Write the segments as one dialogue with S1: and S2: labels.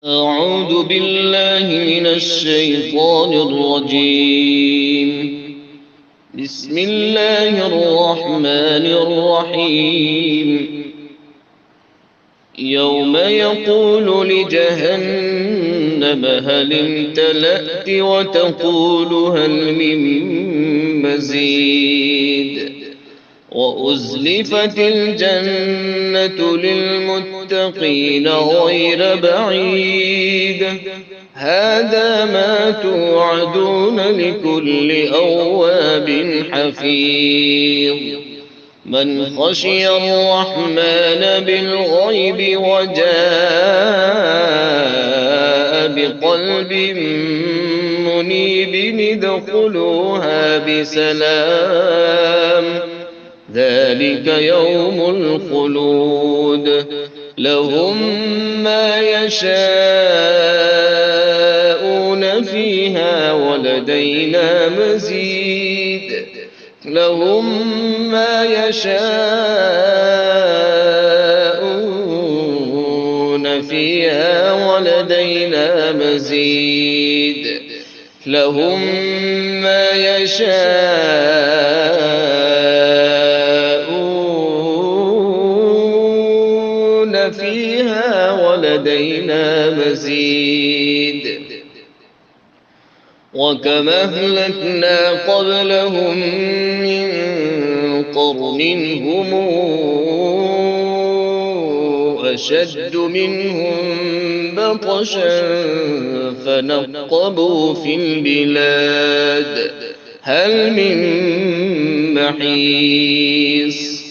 S1: أعوذ بالله من الشيطان الرجيم. بسم الله الرحمن الرحيم. يوم يقول لجهنم هل امتلأت وتقول هل من مزيد وأزلفت الجنة للمتقين غير بعيد هذا ما توعدون لكل أواب حفيظ من خشي الرحمن بالغيب وجاء بقلب منيب ادخلوها بسلام ذلك يوم الخلود لهم ما يشاءون فيها ولدينا مزيد لهم ما يشاءون فيها ولدينا مزيد لهم ما يشاءون فيها ولدينا مزيد وكما أهلكنا قبلهم من قرن هم أشد منهم بطشا فنقبوا في البلاد هل من محيص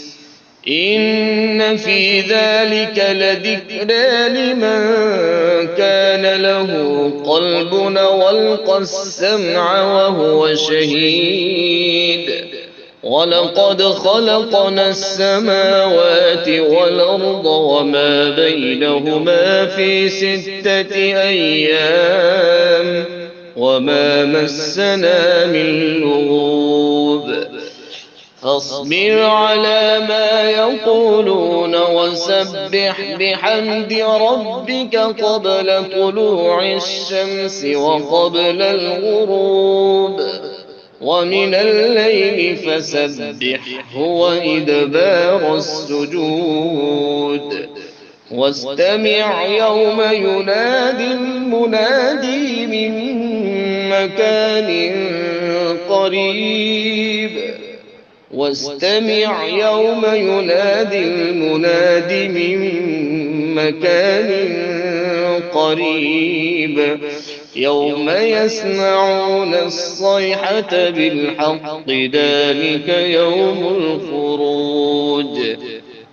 S1: إن في ذلك لذكرى لمن كان له قلب والقى السمع وهو شهيد ولقد خلقنا السماوات والأرض وما بينهما في 6 أيام وما مسنا من لغوب فاصبر على ما يقولون وسبح بحمد ربك قبل طلوع الشمس وقبل الغروب ومن الليل فسبحه وإدبار السجود واستمع يوم ينادي المنادي من مكان قريب واستمع يوم ينادي المناد من مكان قريب يوم يسمعون الصيحة بالحق ذلك يوم الخروج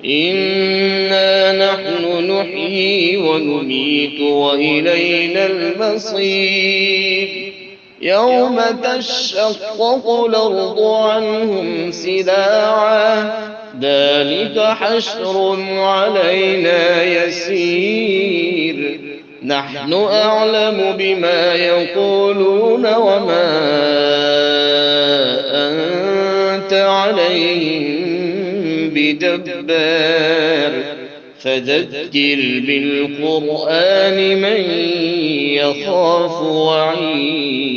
S1: إنا نحن نحيي ونميت وإلينا المصير يوم تشقق الأرض عنهم سراعا ذلك حشر علينا يسير نحن أعلم بما يقولون وما أنت عليهم بدبار فذكر بالقرآن من يخاف وعيد